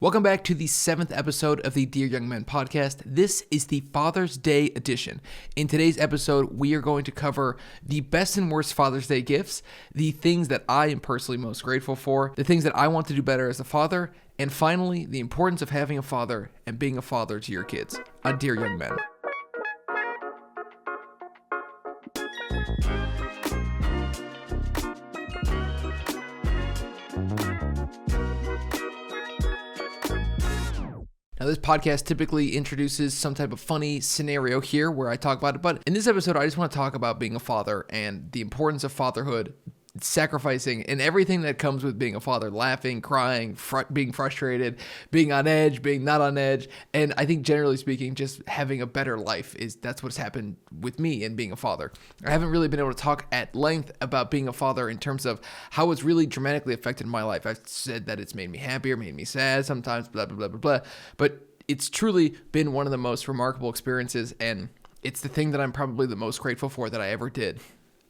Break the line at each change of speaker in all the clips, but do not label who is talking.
Welcome back to the 7th episode of the Dear Young Men podcast. This is the Father's Day edition. In today's episode, we are going to cover the best and worst Father's Day gifts, the things that I am personally most grateful for, the things that I want to do better as a father, and finally, the importance of having a father and being a father to your kids on Dear Young Men. Now, this podcast typically introduces some type of funny scenario here where I talk about it, but in this episode, I just want to talk about being a father and the importance of fatherhood, sacrificing, and everything that comes with being a father, laughing, crying, being frustrated, being on edge, being not on edge, and I think generally speaking, just having a better life that's what's happened with me and being a father. I haven't really been able to talk at length about being a father in terms of how it's really dramatically affected my life. I've said that it's made me happier, made me sad sometimes, blah, blah, blah, blah, blah, but it's truly been one of the most remarkable experiences, and it's the thing that I'm probably the most grateful for that I ever did.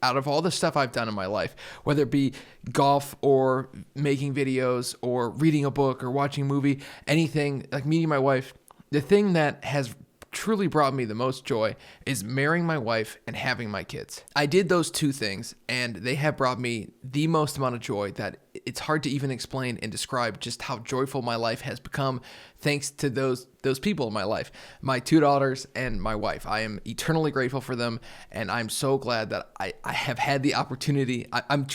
Out of all the stuff I've done in my life, whether it be golf or making videos or reading a book or watching a movie, anything, like meeting my wife, the thing that has truly brought me the most joy is marrying my wife and having my kids. I did those two things, and they have brought me the most amount of joy that it's hard to even explain and describe just how joyful my life has become thanks to those people in my life, my two daughters and my wife. I am eternally grateful for them, and I'm so glad that I have had the opportunity. I'm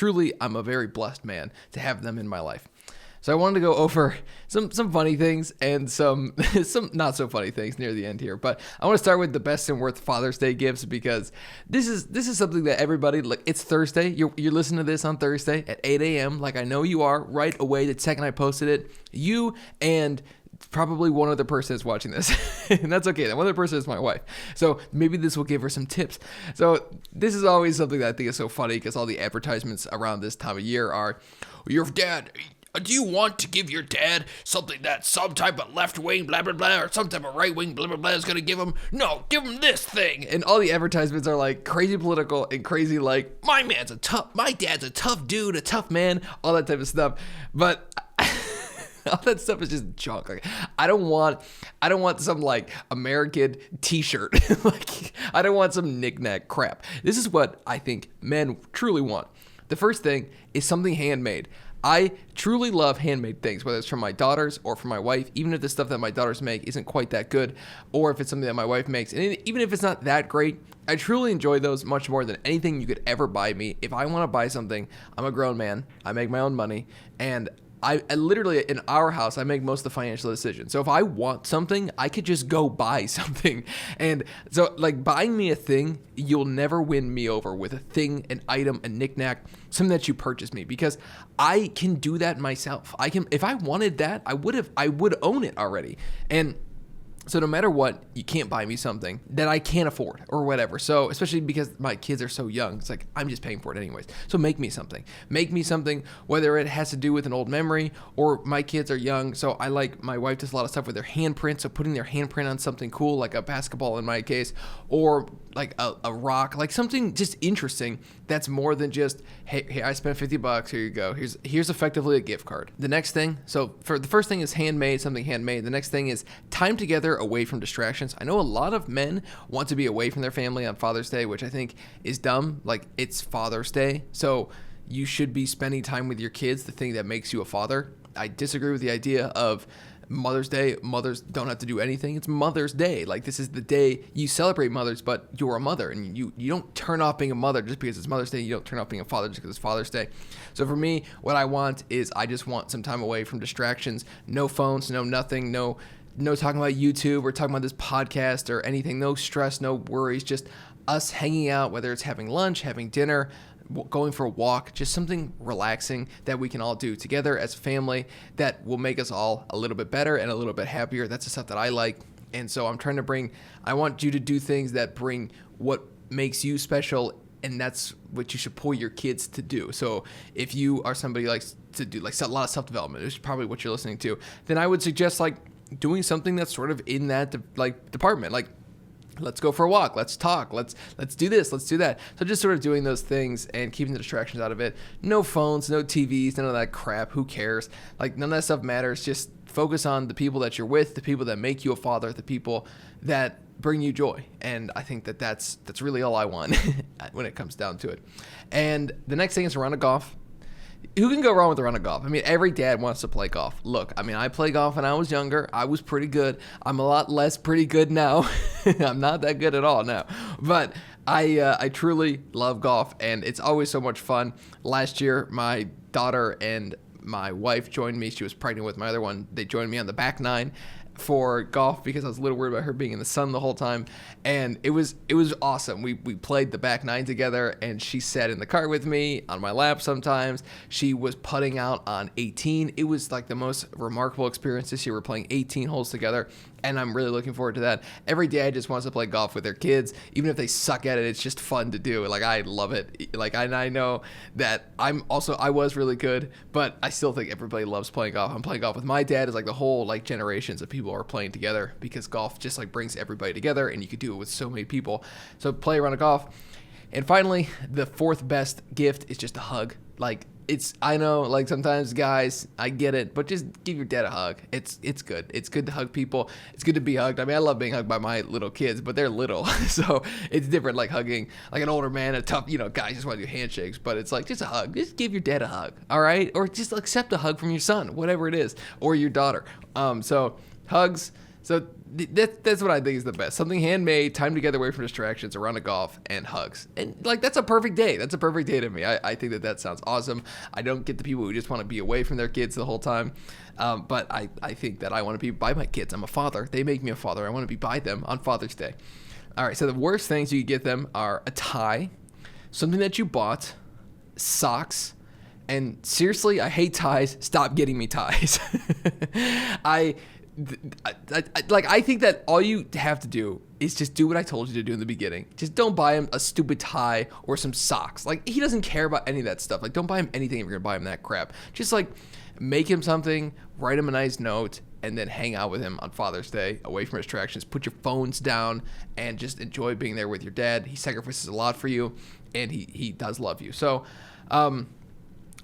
a very blessed man to have them in my life. So I wanted to go over some funny things and some not so funny things near the end here. But I want to start with the best and worst Father's Day gifts, because this is something that everybody, like, it's Thursday. You're listening to this on Thursday at 8 a.m. like I know you are right away the second I posted it. You and probably one other person is watching this, and that's okay. That one other person is my wife, so maybe this will give her some tips. So this is always something that I think is so funny, because all the advertisements around this time of year are, your dad, do you want to give your dad something that some type of left wing blah blah blah or some type of right wing blah blah blah is going to give him? No, give him this thing. And all the advertisements are like crazy political and crazy, like, my dad's a tough dude, a tough man, all that type of stuff. But all that stuff is just junk. Like, I don't want some like American t-shirt. Like, I don't want some knick-knack crap. This is what I think men truly want. The first thing is something handmade. I truly love handmade things, whether it's from my daughters or from my wife, even if the stuff that my daughters make isn't quite that good, or if it's something that my wife makes. And even if it's not that great, I truly enjoy those much more than anything you could ever buy me. If I want to buy something, I'm a grown man. I make my own money, and I literally, in our house, I make most of the financial decisions. So if I want something, I could just go buy something. And so, like, buying me a thing, you'll never win me over with a thing, an item, a knickknack, something that you purchase me, because I can do that myself. If I wanted that, I would own it already. And so no matter what, you can't buy me something that I can't afford or whatever. So especially because my kids are so young, it's like, I'm just paying for it anyways. So make me something, whether it has to do with an old memory or my kids are young. So my wife does a lot of stuff with their handprint. So putting their handprint on something cool, like a basketball in my case, or like a rock, like something just interesting that's more than just, hey, I spent $50, here you go. Here's effectively a gift card. The next thing, so for the first thing is something handmade. The next thing is time together away from distractions. I know a lot of men want to be away from their family on Father's Day, which I think is dumb. Like, it's Father's Day, so you should be spending time with your kids, the thing that makes you a father. I disagree with the idea of Mother's Day. Mothers don't have to do anything. It's Mother's Day. Like, this is the day you celebrate mothers, but you're a mother, and you don't turn off being a mother just because it's Mother's Day. You don't turn off being a father just because it's Father's Day. So for me, what I want is I just want some time away from distractions. No phones, no nothing, no talking about YouTube or talking about this podcast or anything. No stress, no worries, just us hanging out, whether it's having lunch, having dinner, going for a walk, just something relaxing that we can all do together as a family that will make us all a little bit better and a little bit happier. That's the stuff that I like. And so I want you to do things that bring what makes you special, and that's what you should pull your kids to do. So if you are somebody who likes to do like a lot of self-development, which is probably what you're listening to, then I would suggest like doing something that's sort of in that department. Like, let's go for a walk, let's talk, let's do this, let's do that. So just sort of doing those things and keeping the distractions out of it. No phones, no TVs, none of that crap. Who cares? Like, none of that stuff matters. Just focus on the people that you're with, the people that make you a father, the people that bring you joy. And I think that that's really all I want when it comes down to it. And the next thing is a round of golf. Who can go wrong with a round of golf? I mean, every dad wants to play golf. Look, I mean, I played golf when I was younger. I was pretty good. I'm a lot less pretty good now. I'm not that good at all now. But I truly love golf, and it's always so much fun. Last year, my daughter and my wife joined me. She was pregnant with my other one. They joined me on the back nine for golf because I was a little worried about her being in the sun the whole time, and it was awesome. We played the back nine together, and she sat in the cart with me on my lap sometimes. She was putting out on 18. It was like the most remarkable experience this year. We're playing 18 holes together, and I'm really looking forward to that. Every dad just wants to play golf with their kids, even if they suck at it. It's just fun to do. Like, I love it. Like, I know that I was really good, but I still think everybody loves playing golf. I'm playing golf with my dad. It's like the whole like generations of people are playing together because golf just like brings everybody together, and you could do it with so many people. So play a round of golf. And finally, the fourth best gift is just a hug. Like, I know, like, sometimes guys, I get it, but just give your dad a hug. It's good. It's good to hug people. It's good to be hugged. I mean, I love being hugged by my little kids, but they're little, so it's different, like hugging like an older man, a tough, guys just want to do handshakes, but it's like just a hug. Just give your dad a hug, all right? Or just accept a hug from your son, whatever it is, or your daughter. So hugs. So that's what I think is the best. Something handmade, time together away from distractions, a round of golf, and hugs. And, like, that's a perfect day. That's a perfect day to me. I think that sounds awesome. I don't get the people who just want to be away from their kids the whole time. But I think that I want to be by my kids. I'm a father. They make me a father. I want to be by them on Father's Day. All right, so the worst things you could get them are a tie, something that you bought, socks, and seriously, I hate ties. Stop getting me ties. I think that all you have to do is just do what I told you to do in the beginning. Just don't buy him a stupid tie or some socks. Like, he doesn't care about any of that stuff. Like, don't buy him anything if you're gonna buy him that crap. Just like make him something, write him a nice note, and then hang out with him on Father's Day, away from distractions. Put your phones down and just enjoy being there with your dad. He sacrifices a lot for you, and he does love you. So,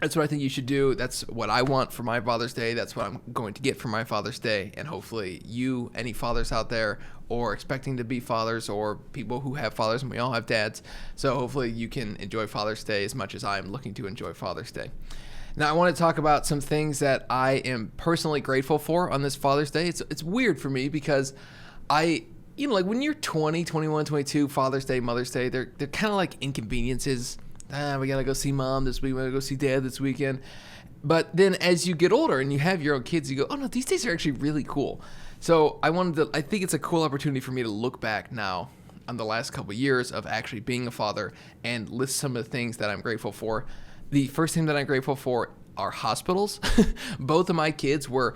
that's what I think you should do. That's what I want for my Father's Day. That's what I'm going to get for my Father's Day. And hopefully you, any fathers out there, or expecting to be fathers, or people who have fathers, and we all have dads. So hopefully you can enjoy Father's Day as much as I am looking to enjoy Father's Day. Now, I want to talk about some things that I am personally grateful for on this Father's Day. It's weird for me because like when you're 20, 21, 22, Father's Day, Mother's Day, they're kind of like inconveniences. We gotta go see mom this week, we gotta go see dad this weekend. But then as you get older and you have your own kids, you go, oh no, these days are actually really cool. So I think it's a cool opportunity for me to look back now on the last couple of years of actually being a father and list some of the things that I'm grateful for. The first thing that I'm grateful for are hospitals. Both of my kids were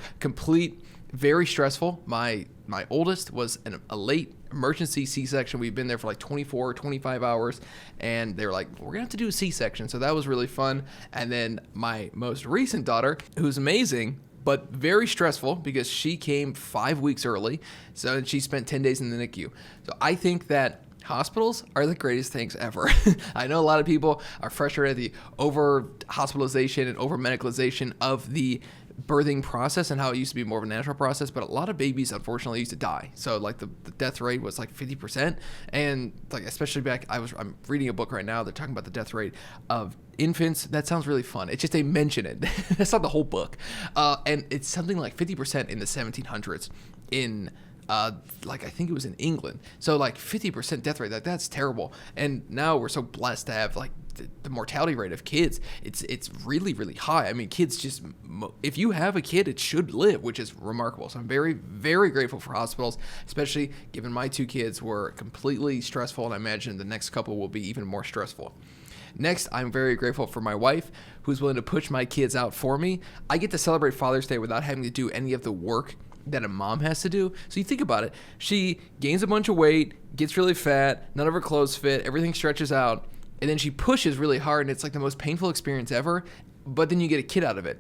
very stressful. My oldest was a late emergency C-section. We've been there for like 24, 25 hours, and they were like, we're gonna have to do a C-section. So that was really fun. And then my most recent daughter, who's amazing, but very stressful because she came 5 weeks early. So she spent 10 days in the NICU. So I think that hospitals are the greatest things ever. I know a lot of people are frustrated at the over-hospitalization and over-medicalization of the birthing process and how it used to be more of a natural process, but a lot of babies unfortunately used to die. So like the death rate was like 50%, and like especially I'm reading a book right now, they're talking about the death rate of infants. That sounds really fun. It's just they mention it. That's not the whole book. And it's something like 50% in the 1700s in I think it was in England. So like 50% death rate, that's terrible. And now we're so blessed to have like the mortality rate of kids. It's really, really high. I mean, kids if you have a kid, it should live, which is remarkable. So I'm very, very grateful for hospitals, especially given my two kids were completely stressful, and I imagine the next couple will be even more stressful. Next, I'm very grateful for my wife, who's willing to push my kids out for me. I get to celebrate Father's Day without having to do any of the work that a mom has to do. So you think about it. She gains a bunch of weight, gets really fat, none of her clothes fit, everything stretches out, and then she pushes really hard, and it's like the most painful experience ever, but then you get a kid out of it.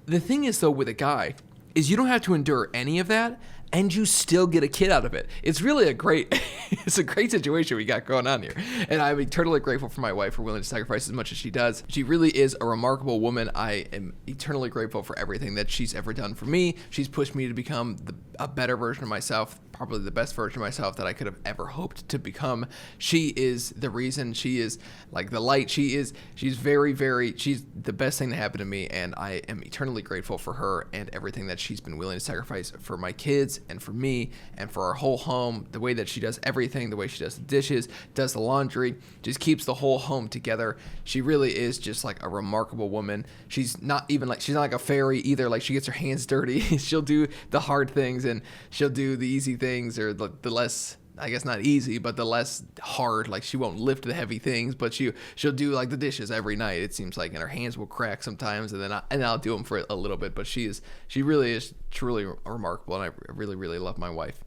The thing is, though, with a guy, is you don't have to endure any of that, and you still get a kid out of it. It's really it's a great situation we got going on here. And I'm eternally grateful for my wife for willing to sacrifice as much as she does. She really is a remarkable woman. I am eternally grateful for everything that she's ever done for me. She's pushed me to become a better version of myself, probably the best version of myself that I could have ever hoped to become. She is the reason. She is like the light. She's very, very, she's the best thing that happened to me. And I am eternally grateful for her and everything that she's been willing to sacrifice for my kids and for me and for our whole home. The way that she does everything, the way she does the dishes, does the laundry, just keeps the whole home together. She really is just like a remarkable woman. She's not like a fairy either. Like, she gets her hands dirty. She'll do the hard things and she'll do the easy things, or the less, I guess not easy, but the less hard. Like, she won't lift the heavy things, but she'll do like the dishes every night, it seems like, and her hands will crack sometimes, and then I'll do them for a little bit. But she really is truly remarkable, and I really, really love my wife.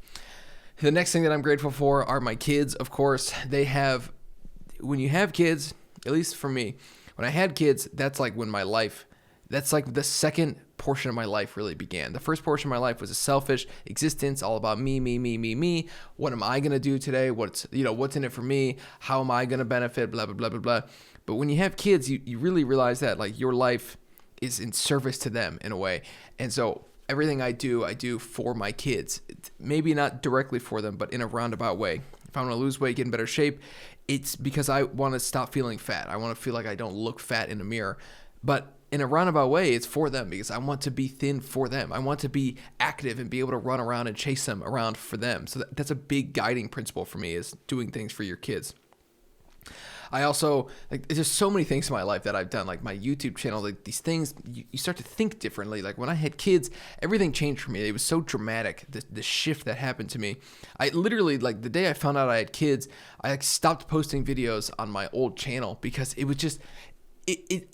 The next thing that I'm grateful for are my kids. Of course, when you have kids, at least for me, when I had kids, that's like the second portion of my life really began. The first portion of my life was a selfish existence, all about me, me, me, me, me. What am I going to do today? What's in it for me? How am I going to benefit? Blah, blah, blah, blah, blah. But when you have kids, you really realize that like your life is in service to them in a way. And so everything I do for my kids. Maybe not directly for them, but in a roundabout way. If I want to lose weight, get in better shape, it's because I want to stop feeling fat. I want to feel like I don't look fat in the mirror. But in a roundabout way, it's for them, because I want to be thin for them. I want to be active and be able to run around and chase them around for them. So that's a big guiding principle for me, is doing things for your kids. I also, like, there's so many things in my life that I've done, like my YouTube channel, like these things, you start to think differently. Like when I had kids, everything changed for me. It was so dramatic, the shift that happened to me. I literally, like the day I found out I had kids, I like stopped posting videos on my old channel, because it was just,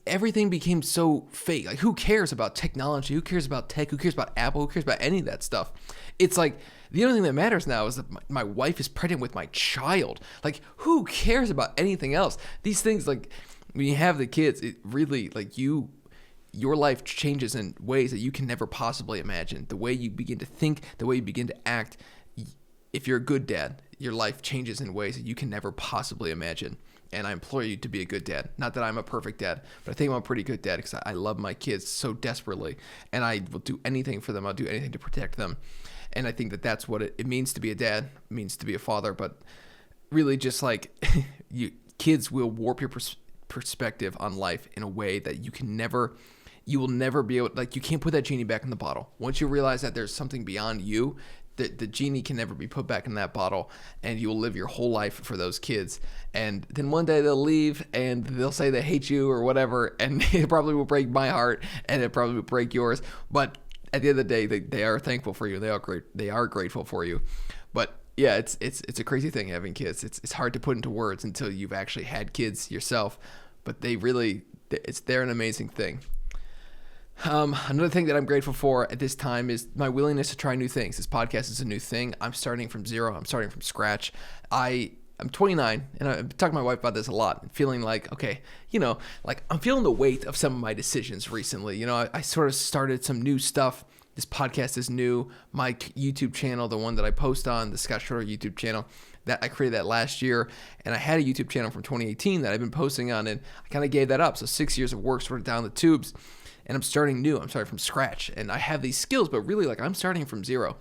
everything became so fake. Like, who cares about technology? Who cares about tech? Who cares about Apple? Who cares about any of that stuff? It's like, the only thing that matters now is that my wife is pregnant with my child. Like, who cares about anything else? These things, like, when you have the kids, it really, like, your life changes in ways that you can never possibly imagine. The way you begin to think, the way you begin to act. If you're a good dad, your life changes in ways that you can never possibly imagine. And I implore you to be a good dad. Not that I'm a perfect dad, but I think I'm a pretty good dad, because I love my kids so desperately, and I will do anything for them. I'll do anything to protect them. And I think that that's what it means to be a dad. It means to be a father. But really, just like kids will warp your perspective on life in a way that you will never be able, like, you can't put that genie back in the bottle. Once you realize that there's something beyond you, the genie can never be put back in that bottle, and you will live your whole life for those kids. And then one day they'll leave and they'll say they hate you or whatever, and it probably will break my heart, and it probably will break yours. But at the end of the day, they are thankful for you. They are grateful for you. But yeah, it's a crazy thing having kids. It's hard to put into words until you've actually had kids yourself. But they're an amazing thing. Another thing that I'm grateful for at this time is my willingness to try new things. This podcast is a new thing. I'm starting from zero. I'm starting from scratch. I'm 29, and I've talked to my wife about this a lot, feeling like, okay, like I'm feeling the weight of some of my decisions recently. I sort of started some new stuff. This podcast is new. My YouTube channel, the one that I post on, the Scott Schroeder YouTube channel, that I created that last year, and I had a YouTube channel from 2018 that I've been posting on, and I kind of gave that up. So 6 years of work sort of down the tubes. And I'm starting new. I'm starting from scratch. And I have these skills, but really, like, I'm starting from zero.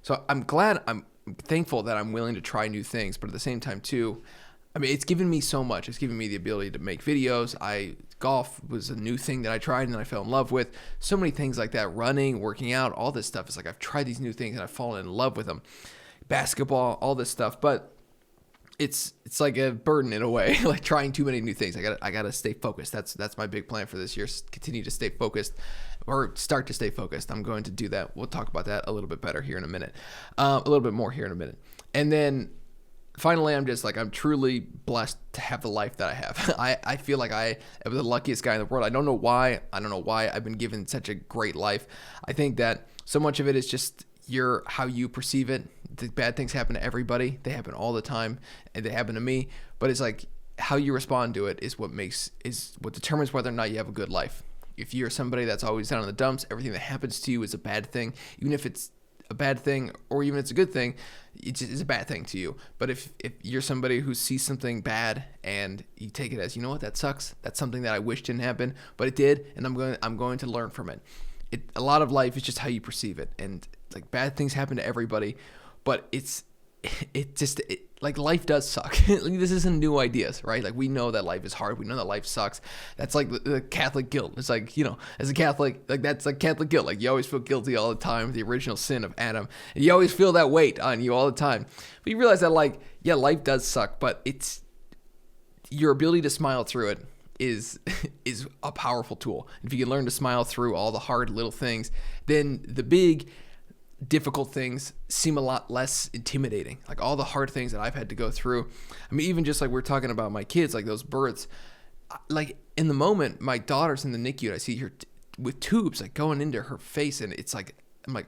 So I'm thankful that I'm willing to try new things. But at the same time, too, I mean, it's given me so much. It's given me the ability to make videos. Golf was a new thing that I tried and then I fell in love with. So many things like that. Running, working out, all this stuff. It's like I've tried these new things and I've fallen in love with them. Basketball, all this stuff. But it's like a burden in a way, like trying too many new things. I gotta stay focused. That's my big plan for this year. Continue to stay focused, or start to stay focused. I'm going to do that. We'll talk about that a little bit better here in a minute, a little bit more here in a minute. And then finally, I'm truly blessed to have the life that I have. I feel like I am the luckiest guy in the world. I don't know why I've been given such a great life. I think that so much of it is just how you perceive it. The bad things happen to everybody. They happen all the time, and they happen to me. But it's like how you respond to it is what determines whether or not you have a good life. If you're somebody that's always down in the dumps, everything that happens to you is a bad thing. Even if it's a bad thing or even if it's a good thing, it just is a bad thing to you. But if you're somebody who sees something bad and you take it as, you know what, that sucks. That's something that I wish didn't happen, but it did, and I'm going to learn from it. A lot of life is just how you perceive it, and like bad things happen to everybody, but like life does suck. This isn't new ideas, right? Like we know that life is hard. We know that life sucks. That's like the Catholic guilt. It's like, as a Catholic, like that's like Catholic guilt. Like you always feel guilty all the time, the original sin of Adam. And you always feel that weight on you all the time. But you realize that like, yeah, life does suck, but it's your ability to smile through it is a powerful tool. If you can learn to smile through all the hard little things, then the big difficult things seem a lot less intimidating. Like all the hard things that I've had to go through. I mean, even just like we're talking about my kids, like those births, like in the moment, my daughter's in the NICU and I see her with tubes like going into her face, and it's like, I'm like,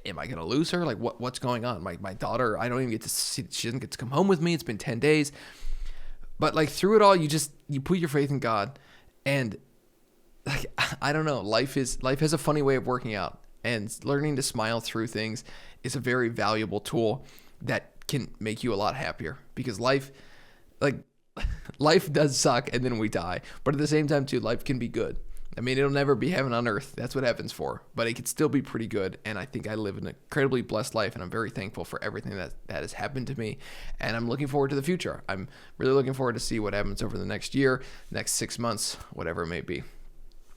am I gonna lose her? Like what's going on? My daughter, I don't even get to see, she doesn't get to come home with me. It's been 10 days. But like through it all, you put your faith in God, and like, I don't know, life has a funny way of working out. And learning to smile through things is a very valuable tool that can make you a lot happier, because life does suck and then we die. But at the same time too, life can be good. I mean, it'll never be heaven on earth. That's what heaven's for. But it can still be pretty good. And I think I live an incredibly blessed life, and I'm very thankful for everything that has happened to me. And I'm looking forward to the future. I'm really looking forward to see what happens over the next year, next 6 months, whatever it may be.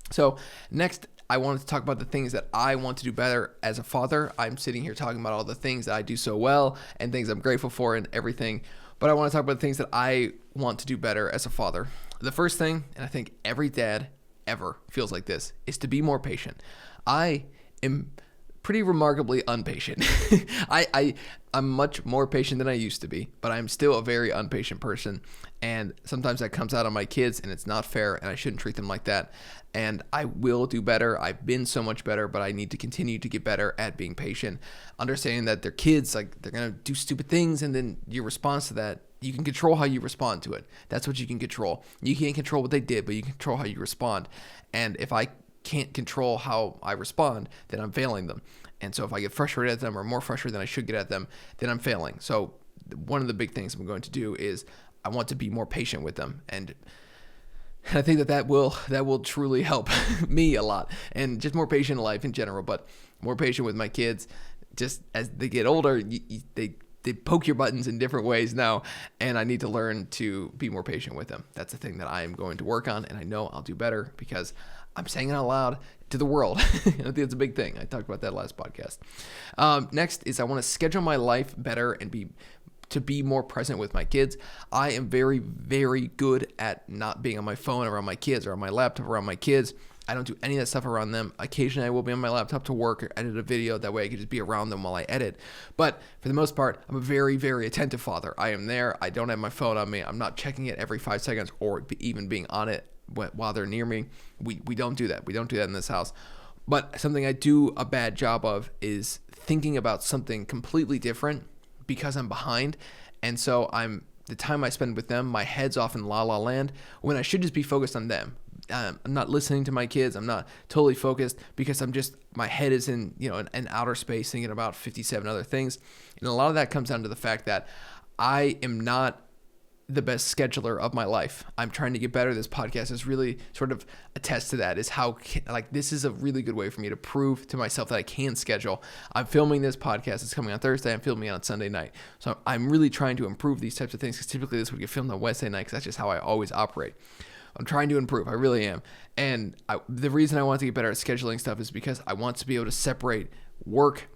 So next, I wanted to talk about the things that I want to do better as a father. I'm sitting here talking about all the things that I do so well and things I'm grateful for and everything. But I want to talk about the things that I want to do better as a father. The first thing, and I think every dad ever feels like this, is to be more patient. I am pretty remarkably impatient. I'm much more patient than I used to be, but I'm still a very impatient person. And sometimes that comes out on my kids, and it's not fair, and I shouldn't treat them like that. And I will do better. I've been so much better, but I need to continue to get better at being patient, understanding that they're kids, like they're going to do stupid things, and then your response to that, you can control how you respond to it. That's what you can control. You can't control what they did, but you can control how you respond. And if I can't control how I respond, then I'm failing them. And so if I get frustrated at them, or more frustrated than I should get at them, then I'm failing. So one of the big things I'm going to do is I want to be more patient with them. And I think that will truly help me a lot, and just more patient in life in general, but more patient with my kids. Just as they get older, they poke your buttons in different ways now, and I need to learn to be more patient with them. That's the thing that I am going to work on, and I know I'll do better because I'm saying it out loud to the world. I think it's a big thing. I talked about that last podcast. Next is I want to schedule my life better and to be more present with my kids. I am very, very good at not being on my phone around my kids or on my laptop around my kids. I don't do any of that stuff around them. Occasionally I will be on my laptop to work or edit a video. That way I can just be around them while I edit. But for the most part, I'm a very, very attentive father. I am there. I don't have my phone on me. I'm not checking it every 5 seconds or even being on it while they're near me. We don't do that. We don't do that in this house. But something I do a bad job of is thinking about something completely different because I'm behind. And so the time I spend with them, my head's off in la la land when I should just be focused on them. I'm not listening to my kids. I'm not totally focused because my head is in outer space thinking about 57 other things. And a lot of that comes down to the fact that I am not the best scheduler of my life. I'm trying to get better. This podcast is really sort of attest to that, is how this is a really good way for me to prove to myself that I can schedule. I'm filming this podcast. It's coming on Thursday. I'm filming it on Sunday night. So I'm really trying to improve these types of things, because typically this would get filmed on Wednesday night because that's just how I always operate. I'm trying to improve. I really am. And the reason I want to get better at scheduling stuff is because I want to be able to separate work.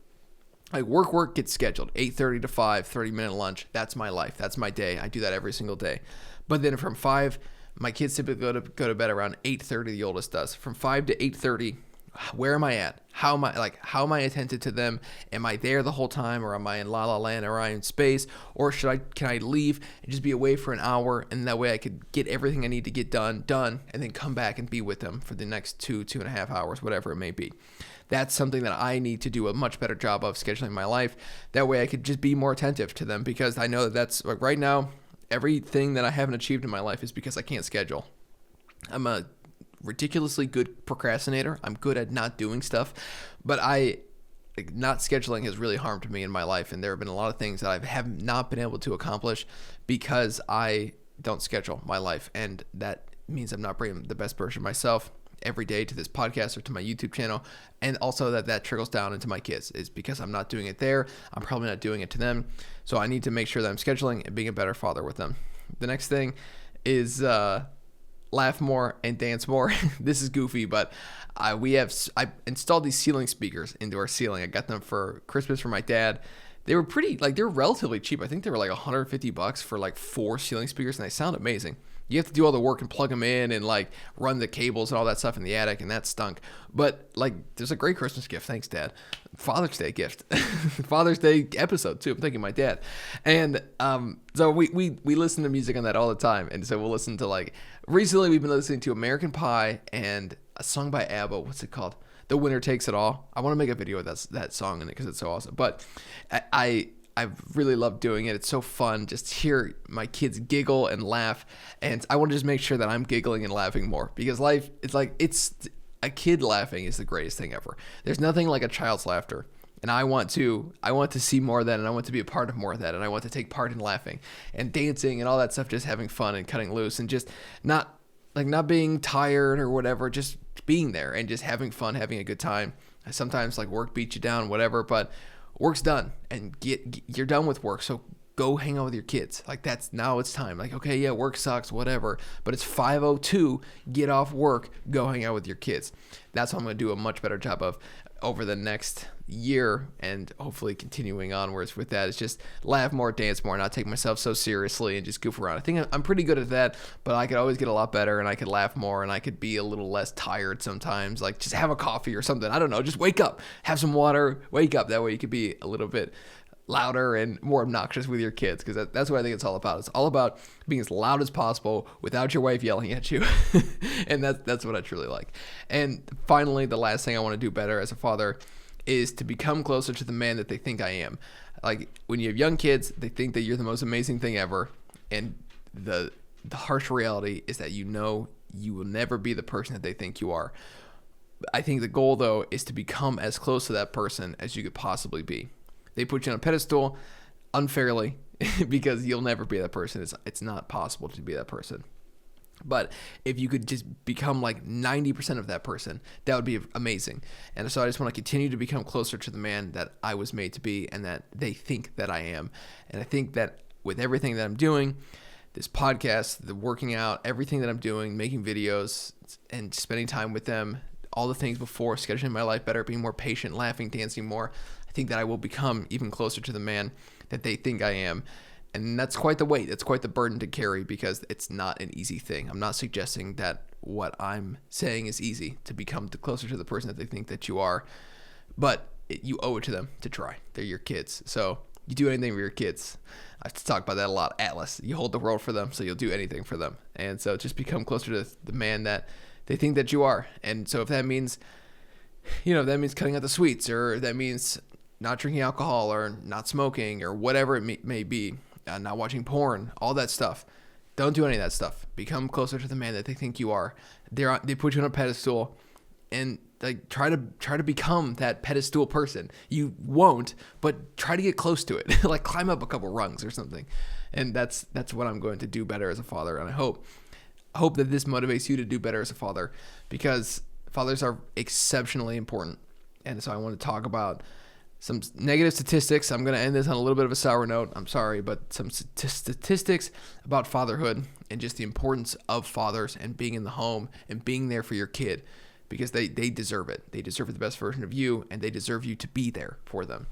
Like work gets scheduled, 8:30 to 5, 30-minute lunch. That's my life. That's my day. I do that every single day. But then from 5, my kids typically go to bed around 8:30, the oldest does. From 5 to 8:30, where am I at? How am I attentive to them? Am I there the whole time, or am I in la la land, or am I in space? Or can I leave and just be away for an hour, and that way I could get everything I need to get done, and then come back and be with them for the next 2.5 hours, whatever it may be. That's something that I need to do a much better job of scheduling my life. That way I could just be more attentive to them, because I know that that's like right now, everything that I haven't achieved in my life is because I can't schedule. I'm a ridiculously good procrastinator. I'm good at not doing stuff, but not scheduling has really harmed me in my life, and there have been a lot of things that I have not been able to accomplish because I don't schedule my life, and that means I'm not bringing the best version of myself every day to this podcast or to my YouTube channel, and also that trickles down into my kids. Is because I'm not doing it there, I'm probably not doing it to them, so I need to make sure that I'm scheduling and being a better father with them. The next thing is laugh more and dance more. This is goofy, but I installed these ceiling speakers into our ceiling. I got them for Christmas for my dad. They were they're relatively cheap. I think they were like $150 for like 4 ceiling speakers, and they sound amazing. You have to do all the work and plug them in and like run the cables and all that stuff in the attic, and that stunk. But like, there's a great Christmas gift. Thanks, Dad. Father's Day gift. Father's Day episode too. I'm thanking my dad. And so we listen to music on that all the time. And so we'll listen to recently we've been listening to American Pie and a song by ABBA. What's it called? The Winner Takes It All. I want to make a video with that song in it because it's so awesome. But I really love doing it. It's so fun just to hear my kids giggle and laugh. And I want to just make sure that I'm giggling and laughing more, because life, it's a kid laughing is the greatest thing ever. There's nothing like a child's laughter. And I want to see more of that, and I want to be a part of more of that, and I want to take part in laughing and dancing and all that stuff, just having fun and cutting loose and just not being tired or whatever, just being there and just having fun, having a good time. Sometimes work beats you down, whatever, but work's done and you're done with work. So go hang out with your kids. Now it's time. Okay, yeah, work sucks, whatever, but it's 5:02, get off work, go hang out with your kids. That's what I'm going to do a much better job of over the next year, and hopefully continuing onwards with that. It's just laugh more, dance more, not take myself so seriously and just goof around. I think I'm pretty good at that, but I could always get a lot better, and I could laugh more, and I could be a little less tired sometimes. Just have a coffee or something. I don't know. Just wake up, have some water, wake up. That way you could be a little bit louder and more obnoxious with your kids, because that's what I think it's all about. It's all about being as loud as possible without your wife yelling at you. And that's what I truly like. And finally, the last thing I want to do better as a father is to become closer to the man that they think I am. When you have young kids, they think that you're the most amazing thing ever, and the harsh reality is that you will never be the person that they think you are. I think the goal, though, is to become as close to that person as you could possibly be. They put you on a pedestal unfairly because you'll never be that person. It's not possible to be that person. But if you could just become 90% of that person, that would be amazing. And so I just want to continue to become closer to the man that I was made to be and that they think that I am. And I think that with everything that I'm doing, this podcast, the working out, everything that I'm doing, making videos and spending time with them, all the things before, scheduling my life better, being more patient, laughing, dancing more, I think that I will become even closer to the man that they think I am. And that's quite the weight. That's quite the burden to carry, because it's not an easy thing. I'm not suggesting that what I'm saying is easy, to become closer to the person that they think that you are. But you owe it to them to try. They're your kids. So you do anything for your kids. I have to talk about that a lot. Atlas, you hold the world for them, so you'll do anything for them. And so just become closer to the man that they think that you are. And so if that means, cutting out the sweets, or that means not drinking alcohol, or not smoking, or whatever it may be, not watching porn, all that stuff. Don't do any of that stuff. Become closer to the man that they think you are. They put you on a pedestal, and try to become that pedestal person. You won't, but try to get close to it. Climb up a couple rungs or something. And that's what I'm going to do better as a father. And I hope that this motivates you to do better as a father, because fathers are exceptionally important. And so I want to talk about some negative statistics. I'm going to end this on a little bit of a sour note. I'm sorry, but some statistics about fatherhood and just the importance of fathers and being in the home and being there for your kid, because they deserve it. They deserve the best version of you, and they deserve you to be there for them.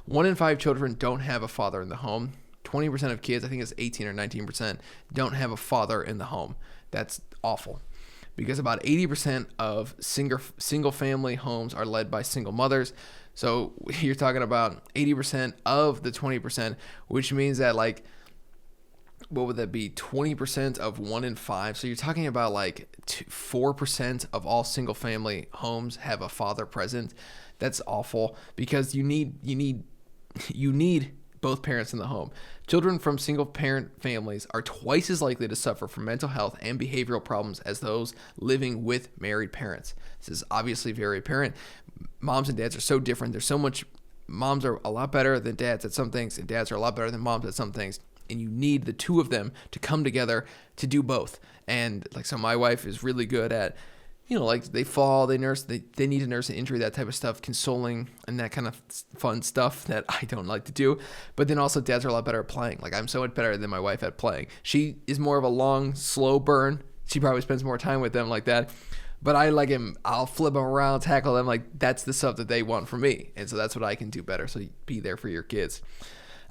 1 in 5 children don't have a father in the home. 20% of kids, I think it's 18 or 19%, don't have a father in the home. That's awful, because about 80% of single family homes are led by single mothers. So you're talking about 80% of the 20%, which means that what would that be? 20% of 1 in 5. So you're talking about 4% of all single family homes have a father present. That's awful, because you need both parents in the home. Children from single-parent families are twice as likely to suffer from mental health and behavioral problems as those living with married parents. This is obviously very apparent. Moms and dads are so different. There's so much. Moms are a lot better than dads at some things, and dads are a lot better than moms at some things. And you need the two of them to come together to do both. And like, so my wife is really good at, like they fall, they nurse, they need to nurse an injury, that type of stuff, consoling and that kind of fun stuff that I don't like to do. But then also dads are a lot better at playing. Like, I'm so much better than my wife at playing. She is more of a long, slow burn. She probably spends more time with them like that. But I like him. I'll flip them around, tackle them. Like, that's the stuff that they want from me. And so that's what I can do better. So be there for your kids.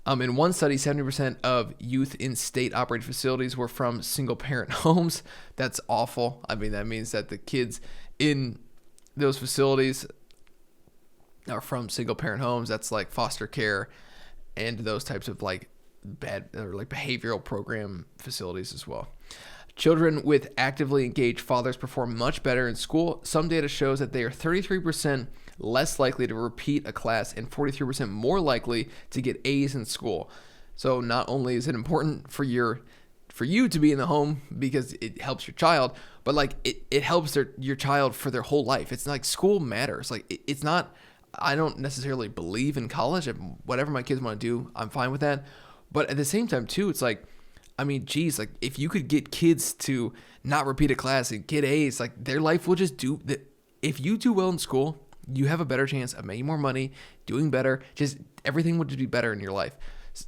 In one study, 70% of youth in state-operated facilities were from single-parent homes. That's awful. I mean, that means that the kids in those facilities are from single-parent homes. That's like foster care and those types of like bad or like behavioral program facilities as well. Children with actively engaged fathers perform much better in school. Some data shows that they are 33% less likely to repeat a class and 43% more likely to get A's in school. So not only is it important for you to be in the home because it helps your child, but like it helps your child for their whole life. It's like school matters. Like it's not, I don't necessarily believe in college. Whatever my kids want to do, I'm fine with that. But at the same time too, it's like, I mean, geez, like if you could get kids to not repeat a class and get A's, like their life will just do that. If you do well in school, you have a better chance of making more money, doing better. Just everything would just be better in your life.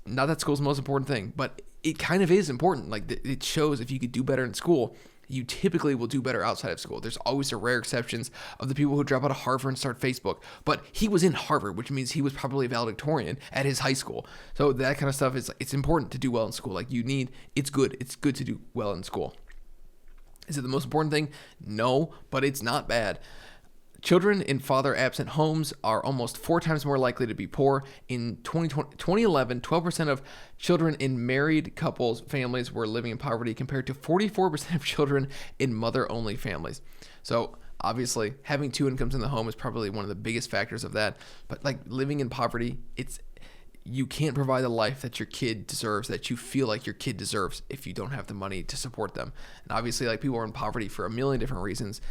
Not that school's the most important thing, but it kind of is important. Like it shows if you could do better in school, you typically will do better outside of school. There's always the rare exceptions of the people who drop out of Harvard and start Facebook. But he was in Harvard, which means he was probably a valedictorian at his high school. So that kind of stuff it's important to do well in school. Like it's good. It's good to do well in school. Is it the most important thing? No, but it's not bad. Children in father-absent homes are almost 4 times more likely to be poor. In 2011, 12% of children in married couples families were living in poverty compared to 44% of children in mother-only families. So obviously, having 2 incomes in the home is probably one of the biggest factors of that. But like living in poverty, you can't provide the life that your kid deserves, that you feel like your kid deserves if you don't have the money to support them. And obviously, like people are in poverty for a million different reasons.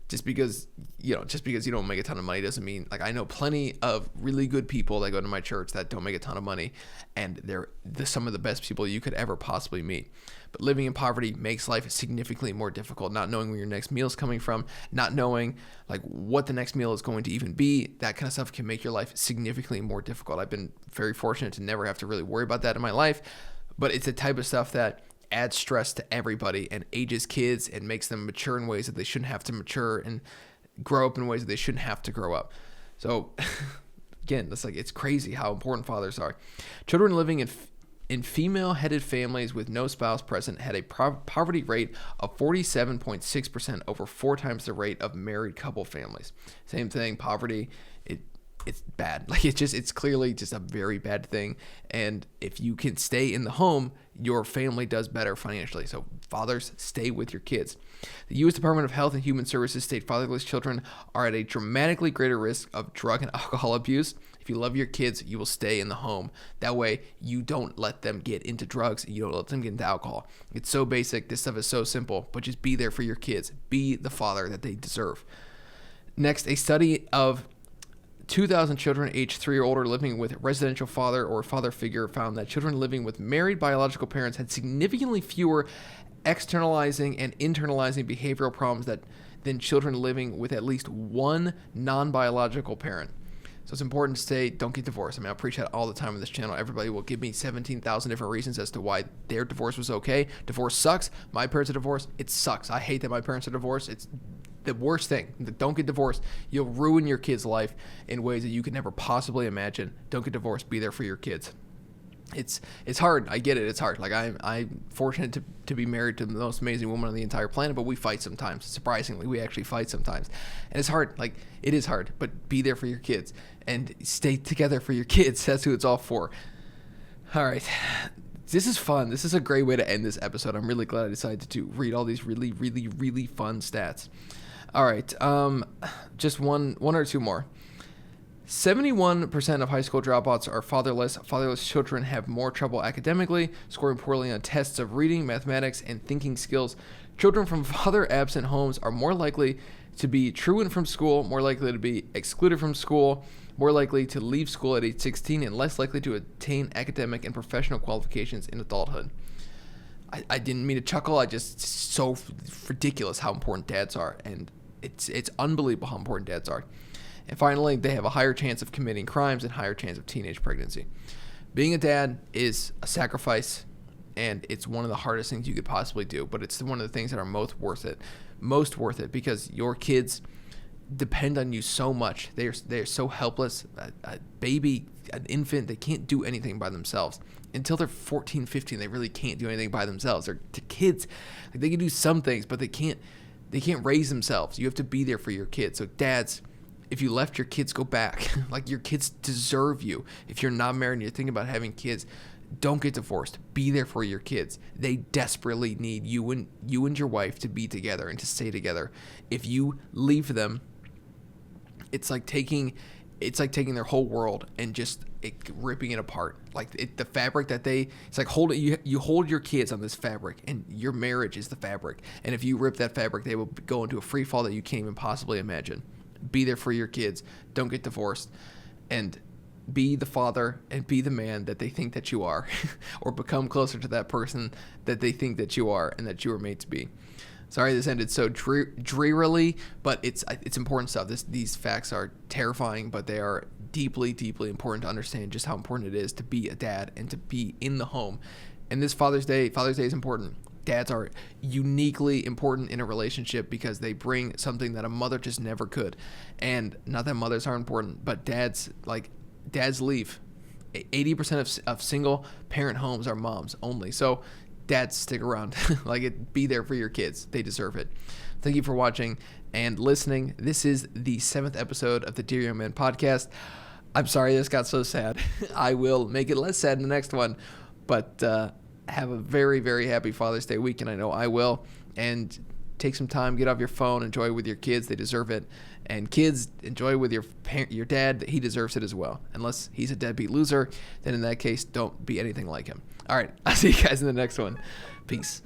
Just because you don't make a ton of money doesn't mean, like, I know plenty of really good people that go to my church that don't make a ton of money, and they're some of the best people you could ever possibly meet. But living in poverty makes life significantly more difficult, not knowing where your next meal is coming from, not knowing like what the next meal is going to even be. That kind of stuff can make your life significantly more difficult. I've been very fortunate to never have to really worry about that in my life, but it's the type of stuff that adds stress to everybody and ages kids and makes them mature in ways that they shouldn't have to mature and grow up in ways that they shouldn't have to grow up. So again, it's crazy how important fathers are. Children living in female-headed families with no spouse present had a poverty rate of 47.6%, over 4 times the rate of married couple families. Same thing, poverty, it's bad. Like it's clearly just a very bad thing. And if you can stay in the home, your family does better financially. So fathers, stay with your kids. The U.S. Department of Health and Human Services state fatherless children are at a dramatically greater risk of drug and alcohol abuse. If you love your kids, you will stay in the home. That way, you don't let them get into drugs. You don't let them get into alcohol. It's so basic. This stuff is so simple, but just be there for your kids. Be the father that they deserve. Next, a study of 2,000 children aged 3 or older living with a residential father or father figure found that children living with married biological parents had significantly fewer externalizing and internalizing behavioral problems than children living with at least one non-biological parent. So it's important to say, don't get divorced. I mean, I preach that all the time on this channel. Everybody will give me 17,000 different reasons as to why their divorce was okay. Divorce sucks. My parents are divorced. It sucks. I hate that my parents are divorced. It's the worst thing. Don't get divorced. You'll ruin your kid's life in ways that you could never possibly imagine. Don't get divorced. Be there for your kids. It's hard. I get it. It's hard. Like I'm fortunate to be married to the most amazing woman on the entire planet, but we fight sometimes. Surprisingly, we actually fight sometimes. And it's hard. Like it is hard, but be there for your kids and stay together for your kids. That's who it's all for. All right. This is fun. This is a great way to end this episode. I'm really glad I decided to read all these really, really, really fun stats. All right. Just one or two more. 71% of high school dropouts are fatherless. Fatherless children have more trouble academically, scoring poorly on tests of reading, mathematics, and thinking skills. Children from father-absent homes are more likely to be truant from school, more likely to be excluded from school, more likely to leave school at age 16, and less likely to attain academic and professional qualifications in adulthood. I didn't mean to chuckle. It's so ridiculous how important dads are, and it's unbelievable how important dads are. And finally, they have a higher chance of committing crimes and higher chance of teenage pregnancy. Being a dad is a sacrifice, and it's one of the hardest things you could possibly do, but it's one of the things that are most worth it because your kids depend on you so much. They're so helpless. A baby, an infant, they can't do anything by themselves. Until they're 14, 15, they really can't do anything by themselves. They're kids. Like, they can do some things, but they can't raise themselves. You have to be there for your kids. So dads, if you left your kids, go back. Like, your kids deserve you. If you're not married and you're thinking about having kids, don't get divorced. Be there for your kids. They desperately need you and your wife to be together and to stay together. If you leave them, it's like taking their whole world and just ripping it apart. Like, the fabric that it's like you hold your kids on this fabric, and your marriage is the fabric. And if you rip that fabric, they will go into a free fall that you can't even possibly imagine. Be there for your kids. Don't get divorced, and be the father and be the man that they think that you are, or become closer to that person that they think that you are and that you were made to be. Sorry this ended so drearily, but it's important stuff. These facts are terrifying, but they are deeply, deeply important to understand just how important it is to be a dad and to be in the home. And this Father's Day is important. Dads are uniquely important in a relationship because they bring something that a mother just never could. And not that mothers are important, but dads leave. 80% of single parent homes are moms only. So dads, stick around. Be there for your kids. They deserve it. Thank you for watching and listening. This is the 7th episode of the Dear Young Man podcast. I'm sorry this got so sad. I will make it less sad in the next one, but have a very, very happy Father's Day weekend. I know I will. And take some time, get off your phone, enjoy with your kids. They deserve it. And kids, enjoy with your dad. He deserves it as well. Unless he's a deadbeat loser, then in that case, don't be anything like him. All right, I'll see you guys in the next one. Peace.